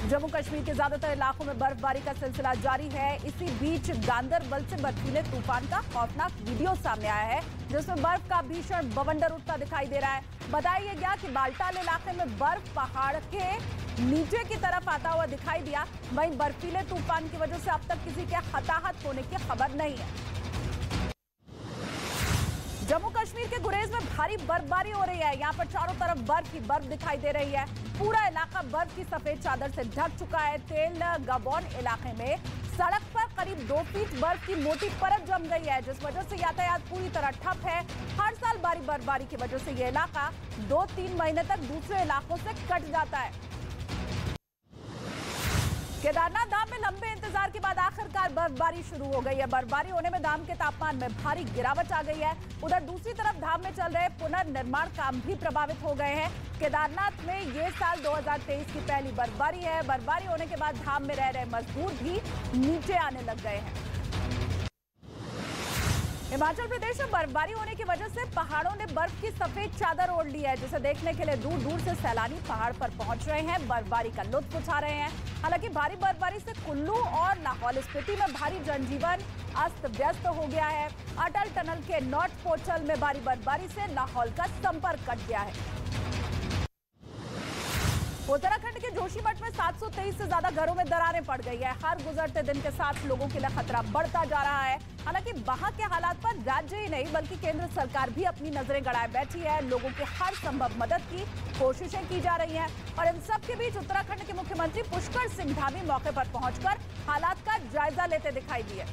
जम्मू कश्मीर के ज्यादातर इलाकों में बर्फबारी का सिलसिला जारी है। इसी बीच गांदरबल से बर्फीले तूफान का खौफनाक वीडियो सामने आया है, जिसमें बर्फ का भीषण बवंडर उठता दिखाई दे रहा है। बताया गया कि बाल्टाल इलाके में बर्फ पहाड़ के नीचे की तरफ आता हुआ दिखाई दिया। वहीं बर्फीले तूफान की वजह से अब तक किसी के हताहत होने की खबर नहीं है। जम्मू कश्मीर के गुरेज में भारी बर्फबारी हो रही है। यहाँ पर चारों तरफ बर्फ ही बर्फ दिखाई दे रही है। पूरा इलाका बर्फ की सफेद चादर से ढक चुका है। तेल गबोन इलाके में सड़क पर करीब 2 फीट बर्फ की मोटी परत जम गई है, जिस वजह से यातायात पूरी तरह ठप है। हर साल भारी बर्फबारी की वजह से ये इलाका 2-3 महीने तक दूसरे इलाकों से कट जाता है। केदारनाथ धाम में लंबे इंतजार के बाद आखिरकार बर्फबारी शुरू हो गई है। बर्फबारी होने में धाम के तापमान में भारी गिरावट आ गई है। उधर दूसरी तरफ धाम में चल रहे पुनर्निर्माण काम भी प्रभावित हो गए हैं। केदारनाथ में ये साल 2023 की पहली बर्फबारी है। बर्फबारी होने के बाद धाम में रह रहे मजदूर भी नीचे आने लग गए हैं। हिमाचल प्रदेश में बर्फबारी होने की वजह से पहाड़ों ने बर्फ की सफेद चादर ओढ़ ली है, जिसे देखने के लिए दूर दूर से सैलानी पहाड़ पर पहुंच रहे हैं, बर्फबारी का लुत्फ उठा रहे हैं। हालांकि भारी बर्फबारी से कुल्लू और लाहौल स्पीति में भारी जनजीवन अस्त व्यस्त हो गया है। अटल टनल के नॉर्थ पोर्टल में भारी बर्फबारी से लाहौल का संपर्क कट गया है। उत्तराखंड के जोशीमठ में 723 से ज्यादा घरों में दरारें पड़ गई है। हर गुजरते दिन के साथ लोगों के लिए खतरा बढ़ता जा रहा है। हालांकि वहां के हालात पर राज्य ही नहीं बल्कि केंद्र सरकार भी अपनी नजरें गड़ाए बैठी है। लोगों की हर संभव मदद की कोशिशें की जा रही हैं और इन सब के बीच उत्तराखंड के मुख्यमंत्री पुष्कर सिंह धामी मौके पर पहुंचकर हालात का जायजा लेते दिखाई दिए।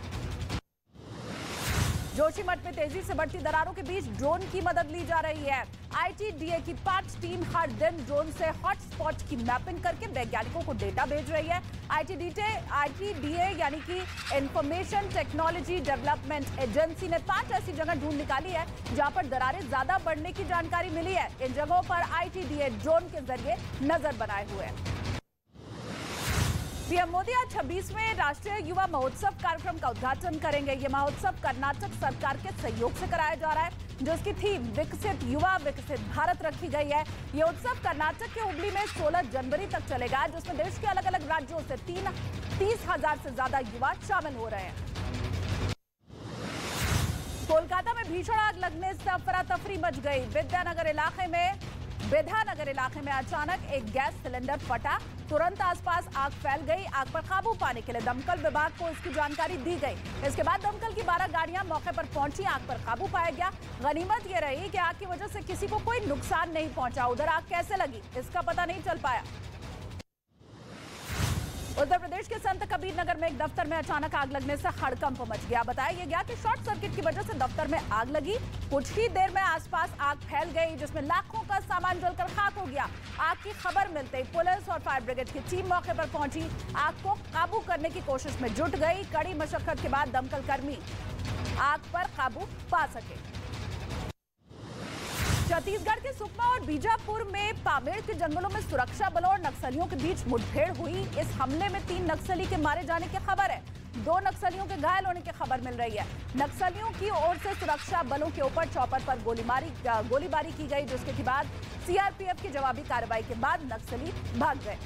जोशीमठ में तेजी से बढ़ती दरारों के बीच ड्रोन की मदद ली जा रही है। आईटीडीए की 5 टीम हर दिन ड्रोन से हॉटस्पॉट की मैपिंग करके वैज्ञानिकों को डेटा भेज रही है। आईटीडीए यानी कि इंफॉर्मेशन टेक्नोलॉजी डेवलपमेंट एजेंसी ने 5 ऐसी जगह ढूंढ निकाली है जहां पर दरारें ज्यादा बढ़ने की जानकारी मिली है। इन जगहों पर आईटीडीए ड्रोन के जरिए नजर बनाए हुए है। पीएम मोदी आज 26वें राष्ट्रीय युवा महोत्सव कार्यक्रम का उद्घाटन करेंगे। ये महोत्सव कर्नाटक सरकार के सहयोग से कराया जा रहा है, जिसकी थीम विकसित युवा विकसित भारत रखी गई है। ये उत्सव कर्नाटक के हुबली में 16 जनवरी तक चलेगा, जिसमें देश के अलग अलग राज्यों से 30,000 से ज्यादा युवा शामिल हो रहे हैं। कोलकाता में भीषण आग लगने से अफरा तफरी मच गई। विद्यानगर इलाके में अचानक एक गैस सिलेंडर फटा। तुरंत आसपास आग फैल गई। आग पर काबू पाने के लिए दमकल विभाग को इसकी जानकारी दी गई। इसके बाद दमकल की 12 गाड़ियां मौके पर पहुंची। आग पर काबू पाया गया। गनीमत ये रही कि आग की वजह से किसी को कोई नुकसान नहीं पहुंचा। उधर आग कैसे लगी इसका पता नहीं चल पाया। उत्तर प्रदेश के संत कबीर नगर में एक दफ्तर में अचानक आग लगने से हड़कंप मच गया। बताया गया कि शॉर्ट सर्किट की वजह से दफ्तर में आग लगी। कुछ ही देर में आसपास आग फैल गई, जिसमें लाखों का सामान जलकर खाक हो गया। आग की खबर मिलते ही पुलिस और फायर ब्रिगेड की टीम मौके पर पहुंची। आग को काबू करने की कोशिश में जुट गई। कड़ी मशक्कत के बाद दमकल कर्मी आग पर काबू पा सके। छत्तीसगढ़ के सुकमा और बीजापुर में पामेड़ के जंगलों में सुरक्षा बलों और नक्सलियों के बीच मुठभेड़ हुई। इस हमले में 3 नक्सली के मारे जाने की खबर है। 2 नक्सलियों के घायल होने की खबर मिल रही है। नक्सलियों की ओर से सुरक्षा बलों के ऊपर चौपर पर गोलीबारी की गई, जिसके बाद सीआरपीएफ की जवाबी कार्रवाई के बाद नक्सली भाग गए।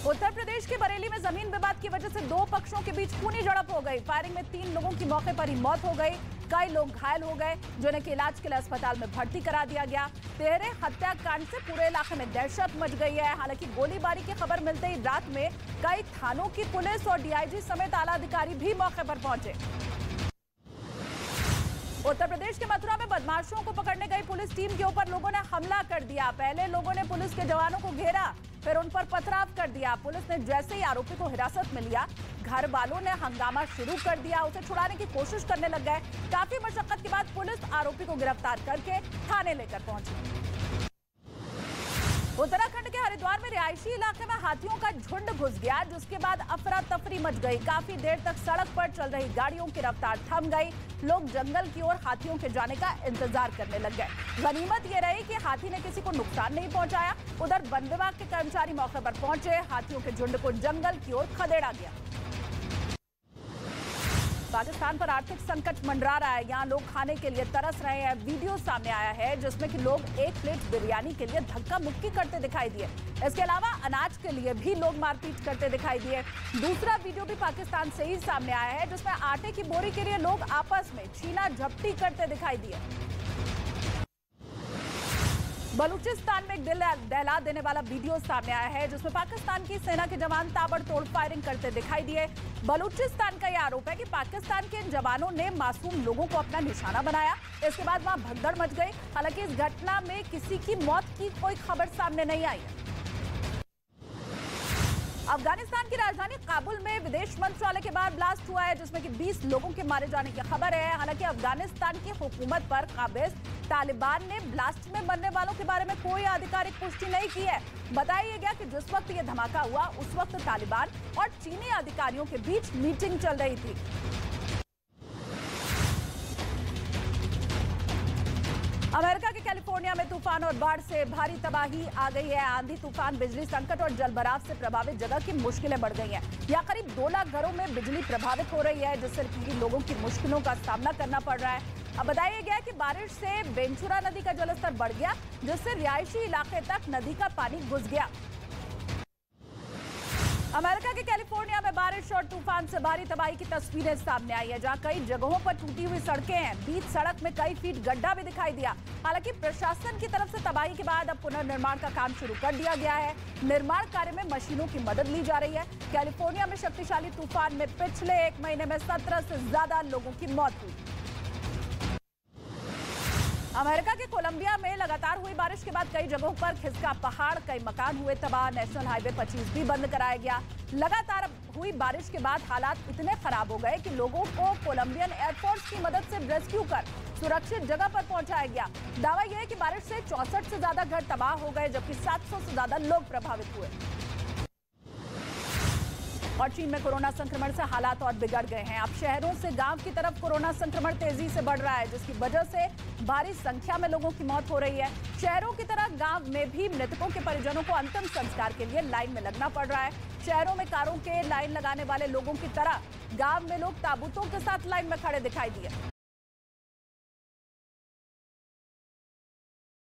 उत्तर प्रदेश के बरेली में जमीन विवाद की वजह से 2 पक्षों के बीच खूनी झड़प हो गई। फायरिंग में 3 लोगों की मौके पर ही मौत हो गई। कई लोग घायल हो गए, जिन्हें के इलाज के लिए अस्पताल में भर्ती करा दिया गया। तेहरे हत्याकांड से पूरे इलाके में दहशत मच गई है। हालांकि गोलीबारी की खबर मिलते ही रात में कई थानों की पुलिस और डीआईजी समेत आला अधिकारी भी मौके पर पहुंचे। उत्तर प्रदेश के मथुरा में बदमाशों को पकड़ने गई पुलिस टीम के ऊपर लोगों ने हमला कर दिया। पहले लोगों ने पुलिस के जवानों को घेरा, फिर उन पर पथराव कर दिया। पुलिस ने जैसे ही आरोपी को हिरासत में लिया, घर वालों ने हंगामा शुरू कर दिया। उसे छुड़ाने की कोशिश करने लग गए। काफी मशक्कत के बाद पुलिस आरोपी को गिरफ्तार करके थाने लेकर पहुंची। उत्तराखंड के हरिद्वार में रिहायशी इलाके में हाथियों का झुंड घुस गया, जिसके बाद अफरा तफरी मच गई। काफी देर तक सड़क पर चल रही गाड़ियों की रफ्तार थम गई। लोग जंगल की ओर हाथियों के जाने का इंतजार करने लग गए। गनीमत ये रही कि हाथी ने किसी को नुकसान नहीं पहुंचाया। उधर वन विभाग के कर्मचारी मौके पर पहुंचे। हाथियों के झुंड को जंगल की ओर खदेड़ा गया। पाकिस्तान पर आर्थिक संकट मंडरा रहा है। यहाँ लोग खाने के लिए तरस रहे हैं। वीडियो सामने आया है जिसमें कि लोग एक प्लेट बिरयानी के लिए धक्का मुक्की करते दिखाई दिए। इसके अलावा अनाज के लिए भी लोग मारपीट करते दिखाई दिए। दूसरा वीडियो भी पाकिस्तान से ही सामने आया है जिसमें आटे की बोरी के लिए लोग आपस में छीना झपटी करते दिखाई दिए। बलूचिस्तान में एक दिल दहला देने वाला वीडियो सामने आया है जिसमें पाकिस्तान की सेना के जवान ताबड़तोड़ फायरिंग करते दिखाई दिए। बलूचिस्तान का यह आरोप है कि पाकिस्तान के जवानों ने मासूम लोगों को अपना निशाना बनाया। इसके बाद वहां भगदड़ मच गई। हालांकि इस घटना में किसी की मौत की कोई खबर सामने नहीं आई है। अफगानिस्तान की राजधानी काबुल में विदेश मंत्रालय के बाहर ब्लास्ट हुआ है जिसमें कि 20 लोगों के मारे जाने की खबर है। हालांकि अफगानिस्तान की हुकूमत पर काबिज तालिबान ने ब्लास्ट में मरने वालों के बारे में कोई आधिकारिक पुष्टि नहीं की है। बताया गया कि जिस वक्त ये धमाका हुआ उस वक्त तालिबान और चीनी अधिकारियों के बीच मीटिंग चल रही थी। अमेरिका के कैलिफोर्निया में तूफान और बाढ़ से भारी तबाही आ गई है। आंधी तूफान, बिजली संकट और जलभराव से प्रभावित जगह की मुश्किलें बढ़ गई हैं। यहाँ करीब 2 लाख घरों में बिजली प्रभावित हो रही है जिससे लोगों की मुश्किलों का सामना करना पड़ रहा है। अब बताया गया कि बारिश से वेंचुरा नदी का जलस्तर बढ़ गया जिससे रिहायशी इलाके तक नदी का पानी घुस गया। अमेरिका के कैलिफोर्निया में बारिश और तूफान से भारी तबाही की तस्वीरें सामने आई है जहां कई जगहों पर टूटी हुई सड़कें हैं। बीच सड़क में कई फीट गड्ढा भी दिखाई दिया। हालांकि प्रशासन की तरफ से तबाही के बाद अब पुनर्निर्माण का काम शुरू कर दिया गया है। निर्माण कार्य में मशीनों की मदद ली जा रही है। कैलिफोर्निया में शक्तिशाली तूफान में पिछले 1 महीने में 17 से ज्यादा लोगों की मौत हुई। अमेरिका के कोलंबिया में लगातार हुई बारिश के बाद कई जगहों पर खिसका पहाड़, कई मकान हुए तबाह। नेशनल हाईवे 25 भी बंद कराया गया। लगातार हुई बारिश के बाद हालात इतने खराब हो गए कि लोगों को कोलंबियन एयरफोर्स की मदद से रेस्क्यू कर सुरक्षित जगह पर पहुंचाया गया। दावा यह है कि बारिश से 64 से ज्यादा घर तबाह हो गए जबकि 700 से ज्यादा लोग प्रभावित हुए। और चीन में कोरोना संक्रमण से हालात और बिगड़ गए हैं। अब शहरों से गांव की तरफ कोरोना संक्रमण तेजी से बढ़ रहा है जिसकी वजह से भारी संख्या में लोगों की मौत हो रही है। शहरों की तरह गांव में भी मृतकों के परिजनों को अंतिम संस्कार के लिए लाइन में लगना पड़ रहा है। शहरों में कारों के लाइन लगाने वाले लोगों की तरह गांव में लोग ताबूतों के साथ लाइन में खड़े दिखाई दिए।